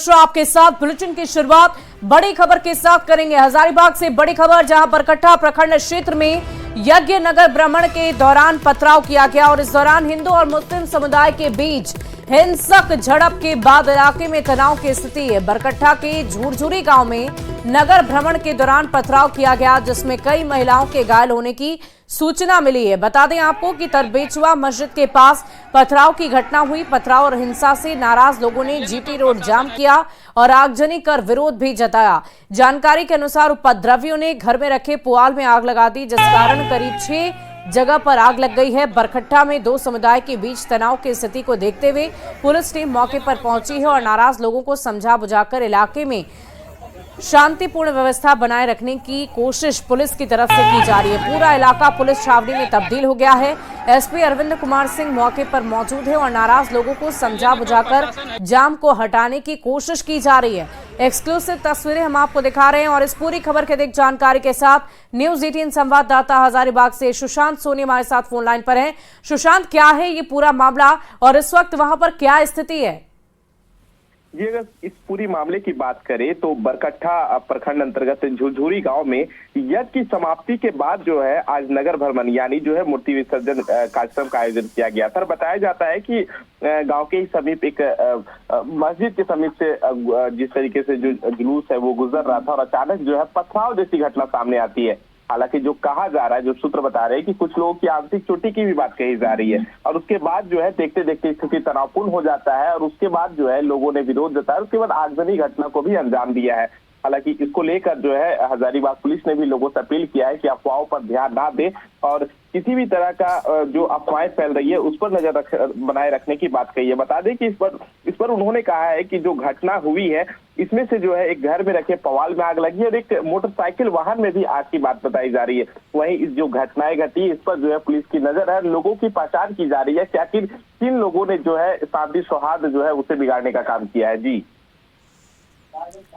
मिश्रा आपके साथ बुलेटिन की शुरुआत बड़ी खबर के साथ करेंगे। हजारीबाग से बड़ी खबर, जहां बरकट्टा प्रखंड क्षेत्र में यज्ञ नगर भ्रमण के दौरान पथराव किया गया और इस दौरान हिंदू और मुस्लिम समुदाय के बीच हिंसक झड़प के बाद इलाके में तनाव की स्थिति है। बरकट्टा के झूरझूरी गांव में नगर भ्रमण के दौरान पथराव किया गया, जिसमें कई महिलाओं के घायल होने की सूचना मिली है। बता दें आपको कि तरबेचवा मस्जिद के पास पथराव की घटना हुई। पथराव और हिंसा से नाराज लोगों ने जीटी रोड जाम किया और आगजनी कर विरोध भी जताया। जानकारी के अनुसार उपद्रवियों ने घर में रखे पुआल में आग लगा दी, जिस कारण करीब 6 जगह पर आग लग गई है। बरकट्टा में दो समुदाय के बीच तनाव की स्थिति को देखते हुए पुलिस टीम मौके पर पहुंची है और नाराज लोगों को समझा बुझाकर इलाके में शांतिपूर्ण व्यवस्था बनाए रखने की कोशिश पुलिस की तरफ से की जा रही है। पूरा इलाका पुलिस छावनी में तब्दील हो गया है। एसपी अरविंद कुमार सिंह मौके पर मौजूद है और नाराज लोगों को समझा बुझाकर जाम को हटाने की कोशिश की जा रही है। एक्सक्लूसिव तस्वीरें हम आपको दिखा रहे हैं और इस पूरी खबर के अधिक जानकारी के साथ न्यूज 18 संवाददाता हजारीबाग से सुशांत सोनी हमारे साथ फोन लाइन पर हैं। सुशांत, क्या है ये पूरा मामला और इस वक्त वहां पर क्या स्थिति है? जी, अगर इस पूरी मामले की बात करें तो बरकट्टा प्रखंड अंतर्गत झुरझुरी गांव में यज्ञ की समाप्ति के बाद जो है आज नगर भ्रमण यानी जो है मूर्ति विसर्जन कार्यक्रम का आयोजन किया गया था। बताया जाता है कि गांव के ही समीप एक मस्जिद के समीप से जिस तरीके से जो जुलूस है वो गुजर रहा था और अचानक जो है पथराव जैसी घटना सामने आती है। हालांकि जो कहा जा रहा है, जो सूत्र बता रहे हैं कि कुछ लोगों की आंतरिक चोटी की भी बात कही जा रही है और उसके बाद जो है देखते देखते स्थिति तनावपूर्ण हो जाता है और उसके बाद जो है लोगों ने विरोध जताया। उसके बाद आगजनी घटना को भी अंजाम दिया है। हालांकि इसको लेकर जो है हजारीबाग पुलिस ने भी लोगों से अपील किया है कि अफवाहों पर ध्यान ना दें और किसी भी तरह का जो अफवाहें फैल रही है उस पर नजर बनाए रखने की बात कही है। बता दें कि इस पर उन्होंने कहा है कि जो घटना हुई है इसमें से जो है एक घर में रखे पुआल में आग लगी और एक मोटरसाइकिल वाहन में भी आग की बात बताई जा रही है। वहीं इस जो घटनाएं घटी इस पर जो है पुलिस की नजर है, लोगों की पहचान की जा रही है कि आखिर किन लोगों ने जो है शांति सौहार्द जो है उसे बिगाड़ने का काम किया है। जी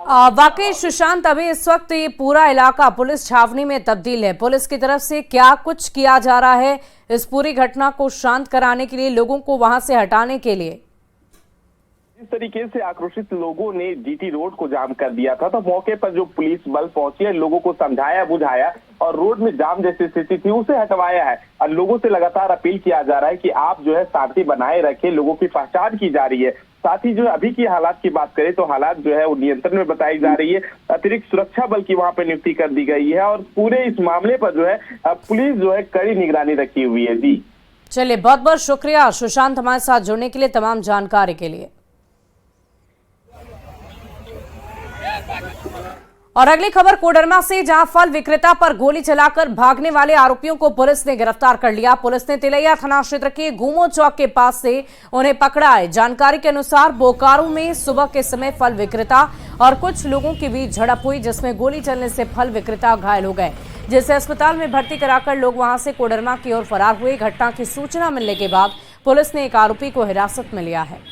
वाकई सुशांत, अभी इस वक्त ये पूरा इलाका पुलिस छावनी में तब्दील है। पुलिस की तरफ से क्या कुछ किया जा रहा है इस पूरी घटना को शांत कराने के लिए, लोगों को वहां से हटाने के लिए? इस तरीके से आक्रोशित लोगों ने जीटी रोड को जाम कर दिया था तो मौके पर जो पुलिस बल पहुंची है, लोगों को समझाया बुझाया और रोड में जाम जैसी स्थिति थी उसे हटवाया है और लोगों से लगातार अपील किया जा रहा है कि आप जो है शांति बनाए रखें। लोगों की पहचान की जा रही है। साथ ही जो अभी की हालात की बात करें तो हालात जो है वो नियंत्रण में बताई जा रही है। अतिरिक्त सुरक्षा बल की वहां पर नियुक्ति कर दी गई है और पूरे इस मामले पर जो है पुलिस जो है कड़ी निगरानी रखी हुई है। जी चलिए, बहुत बहुत शुक्रिया सुशांत हमारे साथ जुड़ने के लिए, तमाम जानकारी के लिए। और अगली खबर कोडरमा से, जहां फल विक्रेता पर गोली चलाकर भागने वाले आरोपियों को पुलिस ने गिरफ्तार कर लिया। पुलिस ने तिलैया थाना क्षेत्र के घूमो चौक के पास से उन्हें पकड़ा है। जानकारी के अनुसार बोकारो में सुबह के समय फल विक्रेता और कुछ लोगों के बीच झड़प हुई, जिसमें गोली चलने से फल विक्रेता घायल हो गए, जिसे अस्पताल में भर्ती कराकर लोग वहां से कोडरमा की ओर फरार हुए। घटना की सूचना मिलने के बाद पुलिस ने एक आरोपी को हिरासत में लिया है।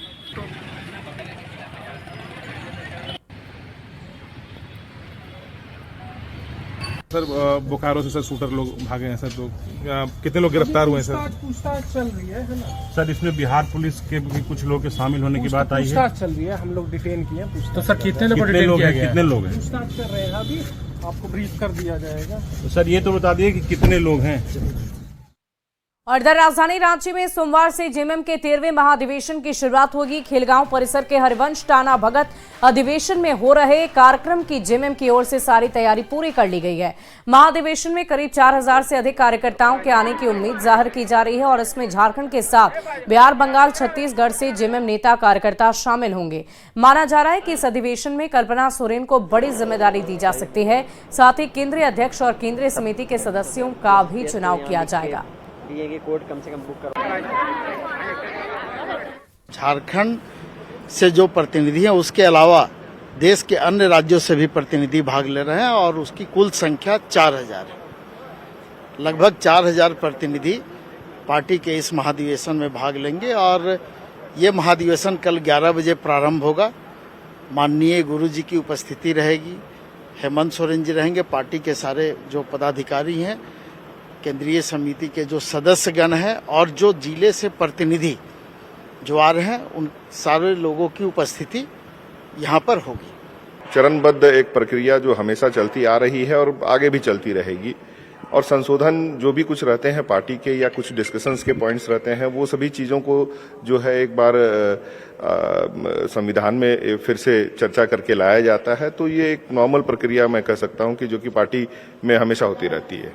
सर बोकारो से सर शूटर लोग भागे हैं सर, तो कितने लोग गिरफ्तार हुए हैं सर? पूछताछ चल रही है ना सर, इसमें बिहार पुलिस के भी कुछ लोग के शामिल होने की बात आई है। पूछताछ चल रही है, हम लोग डिटेन किए हैं। तो सर कितने लोग हैं? कितने लोग हैं? पूछताछ कर रहे हैं, अभी आपको ब्रीफ कर दिया जाएगा। तो सर ये तो बता दिए कि कितने लोग हैं। और इधर राजधानी रांची में सोमवार से जेएमएम के 13वें महाधिवेशन की शुरुआत होगी। खेलगांव परिसर के हरिवंश टाना भगत अधिवेशन में हो रहे कार्यक्रम की जेएमएम की ओर से सारी तैयारी पूरी कर ली गई है। महाधिवेशन में करीब 4000 से अधिक कार्यकर्ताओं के आने की उम्मीद जाहिर की जा रही है और इसमें झारखंड के साथ बिहार, बंगाल, छत्तीसगढ़ से जेएमएम नेता कार्यकर्ता शामिल होंगे। माना जा रहा है कि इस अधिवेशन में कल्पना सोरेन को बड़ी जिम्मेदारी दी जा सकती है। साथ ही केंद्रीय अध्यक्ष और केंद्रीय समिति के सदस्यों का भी चुनाव किया जाएगा। कोर्ट कम से कम बुक करो। झारखंड से जो प्रतिनिधि हैं उसके अलावा देश के अन्य राज्यों से भी प्रतिनिधि भाग ले रहे हैं और उसकी कुल संख्या 4000 है। लगभग 4000 प्रतिनिधि पार्टी के इस महाधिवेशन में भाग लेंगे और ये महाधिवेशन कल 11 बजे प्रारंभ होगा। माननीय गुरु जी की उपस्थिति रहेगी, हेमंत सोरेन जी रहेंगे, पार्टी के सारे जो पदाधिकारी हैं, केंद्रीय समिति के जो सदस्यगण हैं और जो जिले से प्रतिनिधि जो आ रहे हैं उन सारे लोगों की उपस्थिति यहाँ पर होगी। चरणबद्ध एक प्रक्रिया जो हमेशा चलती आ रही है और आगे भी चलती रहेगी, और संशोधन जो भी कुछ रहते हैं पार्टी के या कुछ डिस्कशंस के पॉइंट्स रहते हैं, वो सभी चीजों को जो है एक बार संविधान में फिर से चर्चा करके लाया जाता है। तो ये एक नॉर्मल प्रक्रिया मैं कह सकता हूं कि जो कि पार्टी में हमेशा होती रहती है।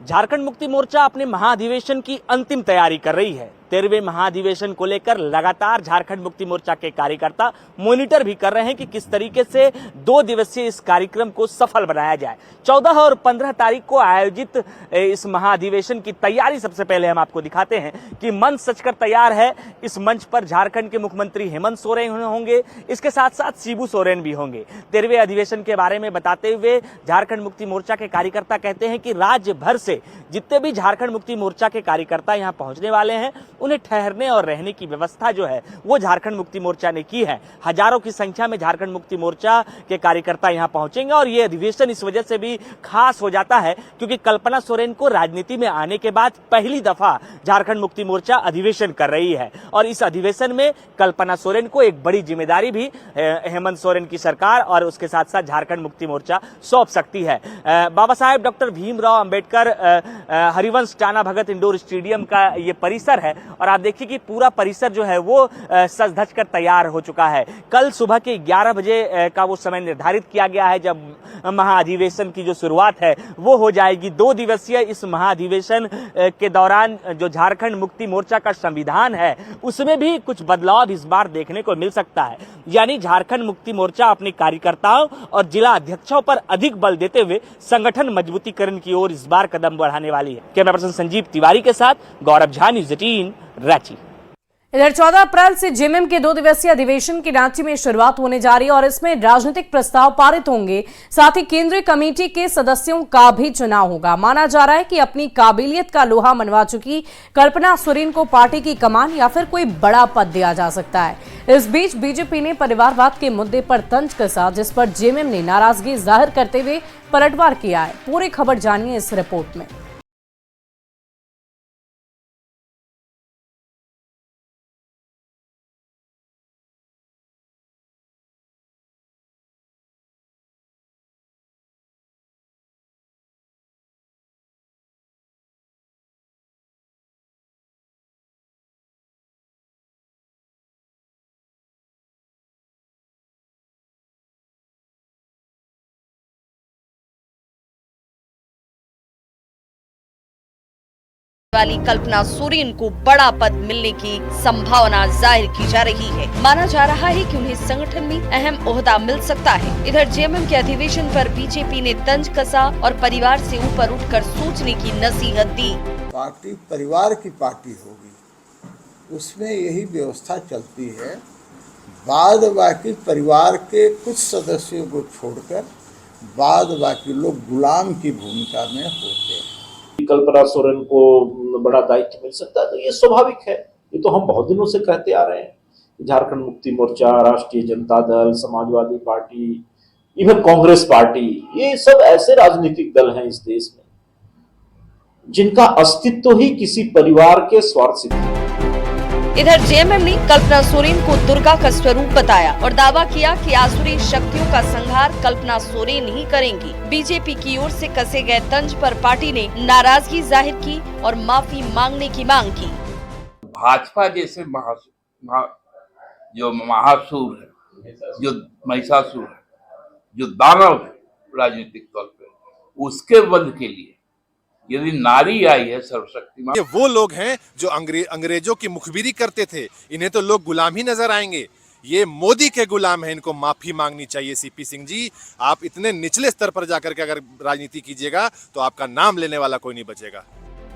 झारखंड मुक्ति मोर्चा अपने महाधिवेशन की अंतिम तैयारी कर रही है। 13वें महाधिवेशन को लेकर लगातार झारखंड मुक्ति मोर्चा के कार्यकर्ता मॉनिटर भी कर रहे हैं कि किस तरीके से 2 दिवसीय इस कार्यक्रम को सफल बनाया जाए। 14 और 15 तारीख को आयोजित इस महाधिवेशन की तैयारी सबसे पहले हम आपको दिखाते हैं कि मंच सजकर तैयार है। इस मंच पर झारखंड के मुख्यमंत्री हेमंत सोरेन होंगे, इसके साथ साथ शिबू सोरेन भी होंगे। 13वें अधिवेशन के बारे में बताते हुए झारखंड मुक्ति मोर्चा के कार्यकर्ता कहते हैं कि राज्य भर से जितने भी झारखंड मुक्ति मोर्चा के कार्यकर्ता यहाँ पहुंचने वाले हैं, उन्हें ठहरने और रहने की व्यवस्था जो है वो झारखंड मुक्ति मोर्चा ने की है। हजारों की संख्या में झारखंड मुक्ति मोर्चा के कार्यकर्ता यहाँ पहुंचेंगे और ये अधिवेशन इस वजह से भी खास हो जाता है क्योंकि कल्पना सोरेन को राजनीति में आने के बाद पहली दफा झारखंड मुक्ति मोर्चा अधिवेशन कर रही है और इस अधिवेशन में कल्पना सोरेन को एक बड़ी जिम्मेदारी भी हेमंत सोरेन की सरकार और उसके साथ साथ झारखंड मुक्ति मोर्चा सौंप सकती है। Baba Saheb doctor Bhimrao Ambedkar Harivansh Tana Bhagat indoor stadium का ये परिसर है और आप देखिए कि पूरा परिसर जो है वो सज धज कर तैयार हो चुका है। कल सुबह के 11 बजे का वो समय निर्धारित किया गया है जब महाधिवेशन की जो शुरुआत है वो हो जाएगी। 2 दिवसीय इस महाधिवेशन के दौरान जो झारखंड मुक्ति मोर्चा का संविधान है उसमें भी कुछ बदलाव इस बार देखने को मिल सकता है। यानी झारखंड मुक्ति मोर्चा अपने कार्यकर्ताओं और जिला अध्यक्षों पर अधिक बल देते हुए संगठन मजबूतीकरण की ओर इस बार कदम बढ़ाने वाली है। कैमरा पर्सन संजीव तिवारी के साथ गौरव झा, न्यूज़ 18 रांची। इधर 14 अप्रैल से जेएमएम के 2 दिवसीय अधिवेशन की रांची में शुरुआत होने जा रही है और इसमें राजनीतिक प्रस्ताव पारित होंगे। साथ ही केंद्रीय कमेटी के सदस्यों का भी चुनाव होगा। माना जा रहा है कि अपनी काबिलियत का लोहा मनवा चुकी कल्पना सोरेन को पार्टी की कमान या फिर कोई बड़ा पद दिया जा सकता है। इस बीच बीजेपी ने परिवारवाद के मुद्दे पर तंज कसा, जिस पर जेएमएम ने नाराजगी जाहिर करते हुए पलटवार किया है। पूरी खबर जानिए इस रिपोर्ट में। वाली कल्पना सोरेन को बड़ा पद मिलने की संभावना जाहिर की जा रही है। माना जा रहा है कि उन्हें संगठन में अहम ओहदा मिल सकता है। इधर जेएमएम के अधिवेशन पर बीजेपी ने तंज कसा और परिवार से ऊपर उठकर सोचने की नसीहत दी। पार्टी परिवार की पार्टी होगी, उसमें यही व्यवस्था चलती है। बाद बाकी परिवार के कुछ सदस्यों को छोड़कर बाद बाकी लोग गुलाम की भूमिका में होते हैं। कल्पना सोरेन को बड़ा दायित्व मिल सकता है तो ये स्वाभाविक है। ये तो हम बहुत दिनों से कहते आ रहे हैं। झारखंड मुक्ति मोर्चा, राष्ट्रीय Janata Dal, Samajwadi party, even Congress party, ये सब ऐसे राजनीतिक दल हैं इस देश में जिनका अस्तित्व ही किसी परिवार के स्वार्थ सिद्ध है। इधर जेएमएम ने कल्पना सोरेन को दुर्गा का स्वरूप बताया और दावा किया कि आसुरी शक्तियों का संहार कल्पना सोरेन ही करेंगी। बीजेपी की ओर से कसे गए तंज पर पार्टी ने नाराजगी जाहिर की और माफी मांगने की मांग की। भाजपा जैसे जो महासुर है, जो महिषासुर है, जो दानव है राजनीतिक तौर पर, उसके वध के लिए यदि नारी आई है सर्वशक्तिमान। ये वो लोग हैं जो अंग्रेजों की मुखबिरी करते थे। इन्हें तो लोग गुलाम ही नजर आएंगे। ये मोदी के गुलाम हैं, इनको माफी मांगनी चाहिए। सीपी सिंह जी, आप इतने निचले स्तर पर जाकर के अगर राजनीति कीजिएगा तो आपका नाम लेने वाला कोई नहीं बचेगा।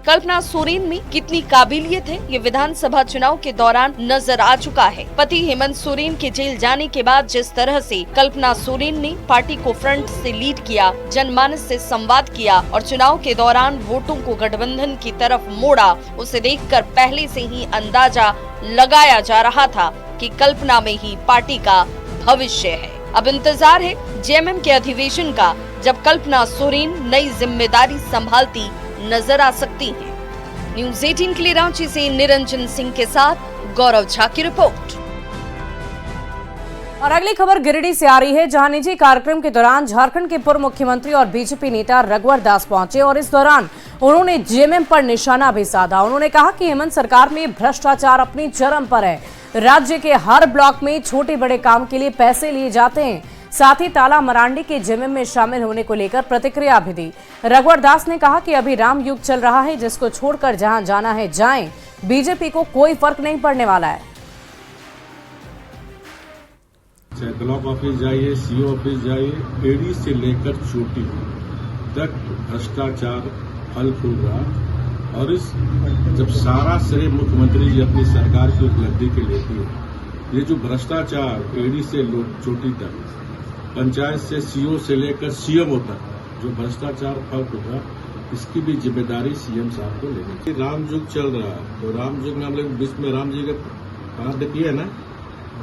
कल्पना सोरेन में कितनी काबिलियत है ये विधानसभा चुनाव के दौरान नजर आ चुका है। पति हेमंत सोरेन के जेल जाने के बाद जिस तरह से कल्पना सोरेन ने पार्टी को फ्रंट से लीड किया, जनमानस से संवाद किया और चुनाव के दौरान वोटों को गठबंधन की तरफ मोड़ा, उसे देखकर पहले से ही अंदाजा लगाया जा रहा था कि कल्पना में ही पार्टी का भविष्य है। अब इंतजार है जेएमएम के अधिवेशन का, जब कल्पना सोरेन नई जिम्मेदारी संभालती नजर आ सकती हैं। न्यूज़ 18 के लिए रांची से निरंजन सिंह के साथ गौरव झा की रिपोर्ट। और अगली खबर गिरिडीह से आ रही है, जहां निजी कार्यक्रम के दौरान झारखंड के पूर्व मुख्यमंत्री और बीजेपी नेता रघुवर दास पहुंचे और इस दौरान उन्होंने जेएमएम पर निशाना भी साधा। उन्होंने कहा कि हेमंत सरकार में भ्रष्टाचार अपनी चरम पर है। राज्य के हर ब्लॉक में छोटे बड़े काम के लिए पैसे लिए जाते हैं। साथ ही ताला मरांडी के जेएमएम में शामिल होने को लेकर प्रतिक्रिया भी दी। रघुवर दास ने कहा कि अभी राम युग चल रहा है, जिसको छोड़कर जहां जाना है जाएं, बीजेपी को कोई फर्क नहीं पड़ने वाला है। चाहे ब्लॉक ऑफिस जाइए, सीओ ऑफिस जाइए, एडी से लेकर चोटी तक भ्रष्टाचार फल फूल रहा। और इस जब सारा श्रेय मुख्यमंत्री जी अपनी सरकार की उपलब्धि के लेते हैं, ये जो भ्रष्टाचार एडी से चोटी तक, पंचायत से सीओ से लेकर सीएमओ तक जो भ्रष्टाचार फल फूल रहा, इसकी भी जिम्मेदारी सीएम साहब को लेनी चाहिए। राम युग चल रहा है, तो राम युग में हम लोग बीच में राम जी का पाठ किया है ना,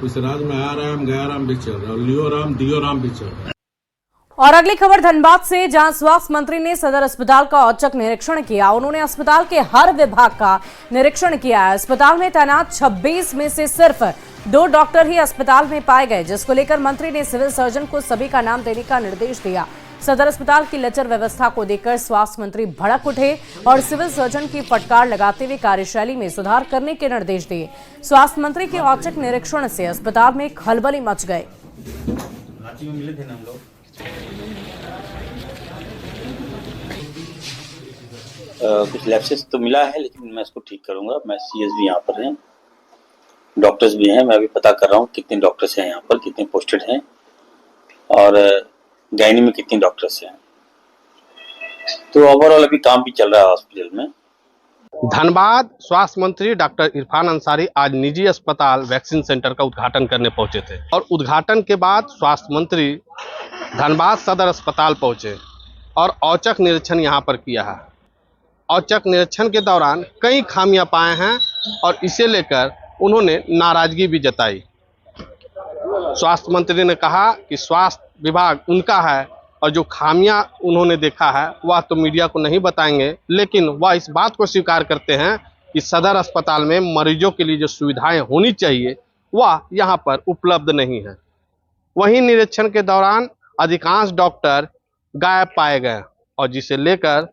इस राज में आया राम गया राम भी चल रहा है, और लियो राम दियो राम भी चल रहा है। और अगली खबर धनबाद से, जहां स्वास्थ्य मंत्री ने सदर अस्पताल का औचक निरीक्षण किया। उन्होंने अस्पताल के हर विभाग का निरीक्षण किया है। अस्पताल में तैनात 26 में से सिर्फ 2 डॉक्टर ही अस्पताल में पाए गए, जिसको लेकर मंत्री ने सिविल सर्जन को सभी का नाम देने का निर्देश दिया। सदर अस्पताल की लचर व्यवस्था को देखकर स्वास्थ्य मंत्री भड़क उठे और सिविल सर्जन की फटकार लगाते हुए कार्यशैली में सुधार करने के निर्देश दिए। स्वास्थ्य मंत्री के औचक निरीक्षण से अस्पताल में खलबली मच गए। रांची में मिले थे ना हम लोग, कुछ लैप्सेस तो मिला है, लेकिन मैं इसको ठीक करूंगा। मैं सीएस भी यहाँ पर हैं, डॉक्टर्स भी हैं। मैं अभी पता कर रहा हूँ कितने डॉक्टर्स हैं यहाँ पर, कितने पोस्टेड हैं, और गायनी में कितने डॉक्टर्स हैं। तो ओवरऑल अभी काम भी चल रहा है हॉस्पिटल में। धनबाद स्वास्थ्य मंत्री डॉक्टर इरफान अंसारी आज निजी अस्पताल वैक्सीन सेंटर का उद्घाटन करने पहुंचे थे, और उद्घाटन के बाद स्वास्थ्य मंत्री धनबाद सदर अस्पताल पहुंचे और औचक निरीक्षण यहां पर किया है। औचक निरीक्षण के दौरान कई खामियां पाए हैं और इसे लेकर उन्होंने नाराजगी भी जताई। स्वास्थ्य मंत्री ने कहा कि स्वास्थ्य विभाग उनका है और जो खामियां उन्होंने देखा है वह तो मीडिया को नहीं बताएंगे, लेकिन वह इस बात को स्वीकार करते हैं कि सदर अस्पताल में मरीजों के लिए जो सुविधाएं होनी चाहिए वह यहां पर उपलब्ध नहीं है। वहीं निरीक्षण के दौरान अधिकांश डॉक्टर गायब पाए गए और जिसे लेकर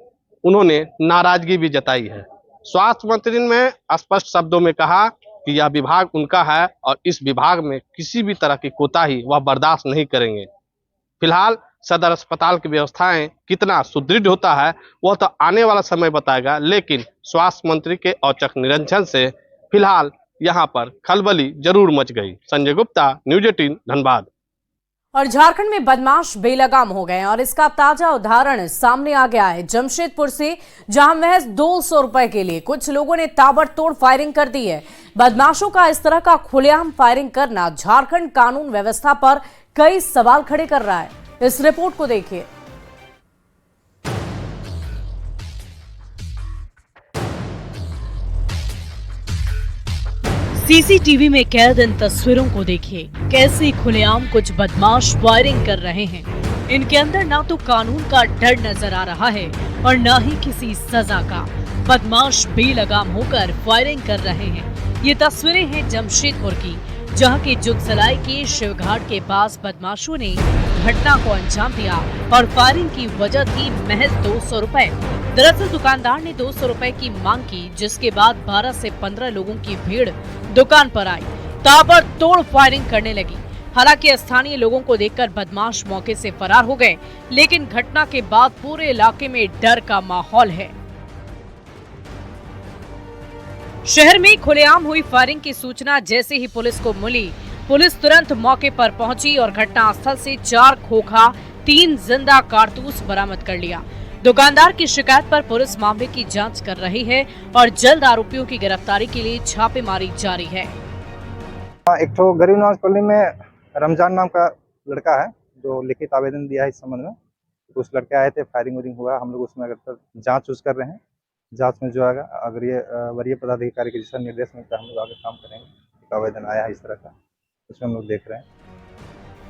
उन्होंने नाराजगी भी जताई है। स्वास्थ्य मंत्री ने स्पष्ट शब्दों में कहा कि यह विभाग उनका है और इस विभाग में किसी भी तरह की कोताही वह बर्दाश्त नहीं करेंगे। फिलहाल सदर अस्पताल की व्यवस्थाएं कितना सुदृढ़ होता है वह तो आने वाला समय बताएगा, लेकिन स्वास्थ्य मंत्री के औचक निरीक्षण से फिलहाल यहां पर खलबली जरूर मच गई। संजय गुप्ता, न्यूज 18 धनबाद। और झारखंड में बदमाश बेलगाम हो गए और इसका ताजा उदाहरण सामने आ गया है जमशेदपुर से, जहां महज 200 रुपए के लिए कुछ लोगों ने ताबड़तोड़ फायरिंग कर दी है। बदमाशों का इस तरह का खुलेआम फायरिंग करना झारखंड कानून व्यवस्था पर कई सवाल खड़े कर रहा है। इस रिपोर्ट को देखिए। सीसीटीवी में कैद इन तस्वीरों को देखिए, कैसे खुलेआम कुछ बदमाश फायरिंग कर रहे हैं। इनके अंदर ना तो कानून का डर नजर आ रहा है और ना ही किसी सजा का। बदमाश बेलगाम होकर फायरिंग कर रहे हैं। ये तस्वीरें हैं जमशेदपुर की, जहां के जुगसलाई के शिवघाट के पास बदमाशों ने घटना को अंजाम दिया और फायरिंग की वजह थी महज 200 रुपए। दरअसल दुकानदार ने 200 रुपए की मांग की, जिसके बाद 12 से 15 लोगों की भीड़ दुकान पर आई, ताबड़तोड़ फायरिंग करने लगी। हालांकि स्थानीय लोगों को देखकर बदमाश मौके से फरार हो गए, लेकिन घटना के बाद पूरे इलाके में डर का माहौल है। शहर में खुलेआम हुई फायरिंग की सूचना जैसे ही पुलिस को मिली, पुलिस तुरंत मौके पर पहुंची और घटनास्थल से 4 खोखा 3 जिंदा कारतूस बरामद कर लिया। दुकानदार की शिकायत पर पुलिस मामले की जांच कर रही है और जल्द आरोपियों की गिरफ्तारी के लिए छापेमारी जारी है। एक तो गरीब नवाज कॉलोनी में रमजान नाम का लड़का है जो लिखित आवेदन दिया है इस संबंध में। तो उस लड़के आए थे, फायरिंग वायरिंग हुआ, हम लोग उसमें अगर जांच कर रहे हैं। जांच में जो आएगा, अगर ये वरीय पदाधिकारी के दिशा निर्देश मिलता है हम लोग आगे काम करेंगे। एक आवेदन आया है इस तरह का, उसमें हम लोग देख रहे हैं।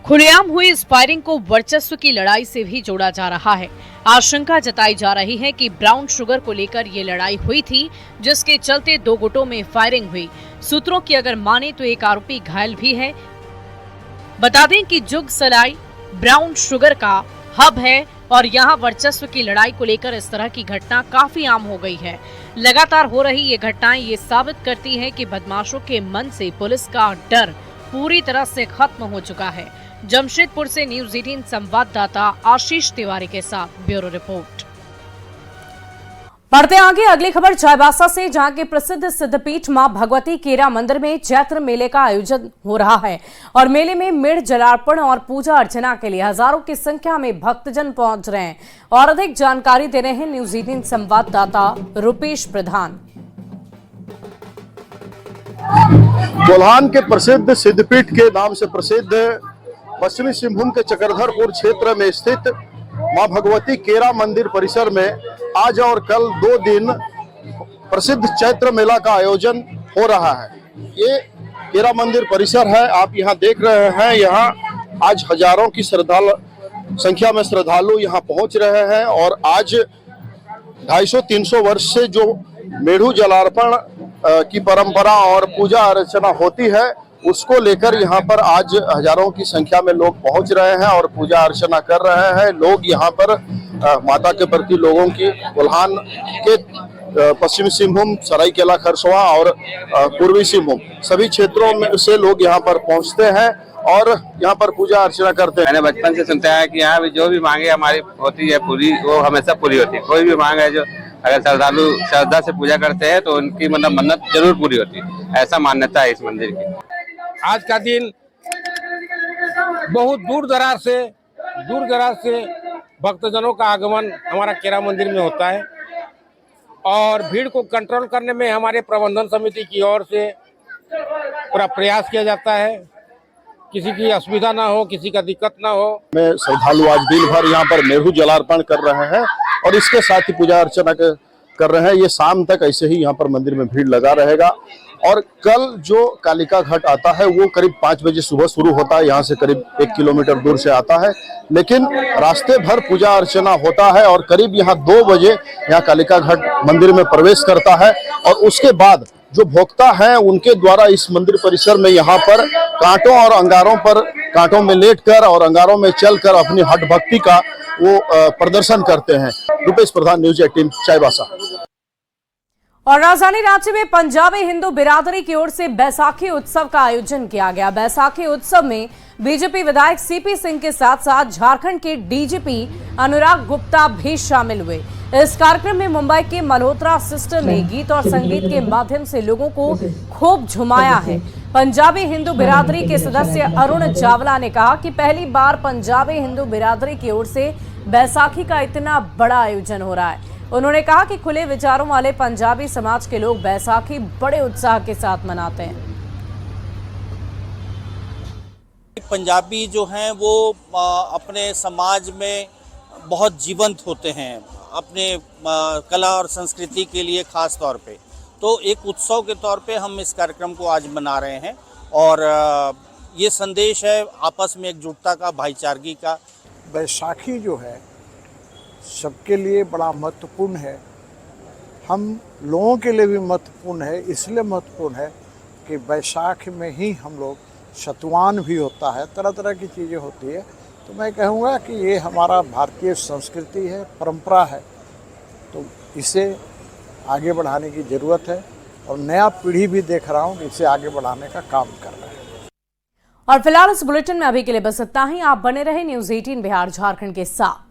खुलेआम हुई इस फायरिंग को वर्चस्व की लड़ाई से भी जोड़ा जा रहा है। आशंका जताई जा रही है कि ब्राउन शुगर को लेकर ये लड़ाई हुई थी, जिसके चलते 2 गुटों में फायरिंग हुई। सूत्रों की अगर माने तो एक आरोपी घायल भी है। बता दें कि जुग सलाई ब्राउन शुगर का हब है और यहाँ वर्चस्व की लड़ाई को लेकर इस तरह की घटना काफी आम हो गई है। लगातार हो रही ये घटनाएं ये साबित करती हैं कि बदमाशों के मन से पुलिस का डर पूरी तरह से खत्म हो चुका है। जमशेदपुर से न्यूज़ 18 संवाददाता आशीष तिवारी के साथ ब्यूरो रिपोर्ट। बढ़ते आगे अगली खबर चाईबासा से, जहां के प्रसिद्ध सिद्धपीठ मां भगवती केरा मंदिर में चैत्र मेले का आयोजन हो रहा है और मेले में मेढ़ जलार्पण और पूजा अर्चना के लिए हजारों की संख्या में भक्तजन पहुंच रहे हैं। और अधिक जानकारी दे रहे हैं न्यूज़ 18 संवाददाता रुपेश प्रधान। कोल्हान के प्रसिद्ध सिद्धपीठ के नाम से प्रसिद्ध पश्चिमी सिंहभूम के चक्रधरपुर क्षेत्र में स्थित मां भगवती केरा मंदिर परिसर में आज और कल 2 दिन प्रसिद्ध चैत्र मेला का आयोजन हो रहा है। ये केरा मंदिर परिसर है, आप यहाँ देख रहे हैं। यहाँ आज हजारों की संख्या में श्रद्धालु यहाँ पहुँच रहे हैं और आज 250-300 वर्ष से जो मेढ़ू जलार्पण की परंपरा और पूजा अर्चना होती है उसको लेकर यहाँ पर आज हजारों की संख्या में लोग पहुँच रहे हैं और पूजा अर्चना कर रहे हैं। लोग यहाँ पर माता के प्रति लोगों की कोल्हान के पश्चिमी सिंहभूम, सरायकेला खरसवां और पूर्वी सिंहभूम सभी क्षेत्रों में से लोग यहाँ पर पहुँचते हैं और यहाँ पर पूजा अर्चना करते हैं। मैंने बचपन से सुनता है कि यहाँ भी जो भी मांगे हमारी होती है पूरी, वो हमेशा पूरी होती है। कोई भी मांग है जो अगर श्रद्धालु श्रद्धा से पूजा करते हैं तो उनकी मतलब मन्नत जरूर पूरी होती है, ऐसा मान्यता है इस मंदिर की। आज का दिन बहुत दूर दराज से भक्तजनों का आगमन हमारा केरा मंदिर में होता है और भीड़ को कंट्रोल करने में हमारे प्रबंधन समिति की ओर से पूरा प्रयास किया जाता है, किसी की असुविधा ना हो, किसी का दिक्कत ना हो। में श्रद्धालु आज दिन भर यहाँ पर मेढ़ू जलार्पण कर रहे हैं और इसके साथ ही पूजा अर्चना कर रहे हैं। ये शाम तक ऐसे ही यहाँ पर मंदिर में भीड़ लगा रहेगा और कल जो कालिका घाट आता है वो करीब 5 बजे सुबह शुरू होता है। यहाँ से करीब 1 किलोमीटर दूर से आता है, लेकिन रास्ते भर पूजा अर्चना होता है और करीब यहाँ 2 बजे यहाँ कालिका घाट मंदिर में प्रवेश करता है और उसके बाद जो भोक्ता हैं उनके द्वारा इस मंदिर परिसर में यहाँ पर कांटों और अंगारों पर कांटों में लेटकर और अंगारों में चलकर अपनी हठ भक्ति का वो प्रदर्शन करते हैं। रुपेश प्रधान, न्यूज़ 18 चाईबासा। और राजधानी रांची में पंजाबी हिंदू बिरादरी की ओर से बैसाखी उत्सव का आयोजन किया गया। बैसाखी उत्सव में बीजेपी विधायक सीपी सिंह के साथ साथ झारखंड के डीजीपी अनुराग गुप्ता भी शामिल हुए। इस कार्यक्रम में मुंबई के मल्होत्रा सिस्टर ने गीत और संगीत के माध्यम से लोगों को खूब झुमाया है। पंजाबी हिंदू बिरादरी के सदस्य अरुण चावला ने कहा कि पहली बार पंजाबी हिंदू बिरादरी की ओर से बैसाखी का इतना बड़ा आयोजन हो रहा है। उन्होंने कहा कि खुले विचारों वाले पंजाबी समाज के लोग बैसाखी बड़े उत्साह के साथ मनाते हैं। पंजाबी जो हैं वो अपने समाज में बहुत जीवंत होते हैं, अपने कला और संस्कृति के लिए खास तौर पे। तो एक उत्सव के तौर पे हम इस कार्यक्रम को आज मना रहे हैं और ये संदेश है आपस में एकजुटता का, भाईचारगी का। बैसाखी जो है सबके लिए बड़ा महत्वपूर्ण है, हम लोगों के लिए भी महत्वपूर्ण है। इसलिए महत्वपूर्ण है कि बैसाख में ही हम लोग शतवान भी होता है, तरह तरह की चीज़ें होती है। तो मैं कहूँगा कि ये हमारा भारतीय संस्कृति है, परंपरा है, तो इसे आगे बढ़ाने की ज़रूरत है और नया पीढ़ी भी देख रहा हूँ कि इसे आगे बढ़ाने का काम कर रहा है। और फिलहाल इस बुलेटिन में अभी के लिए बस इतना ही। आप बने रहे न्यूज़ 18 बिहार झारखंड के साथ।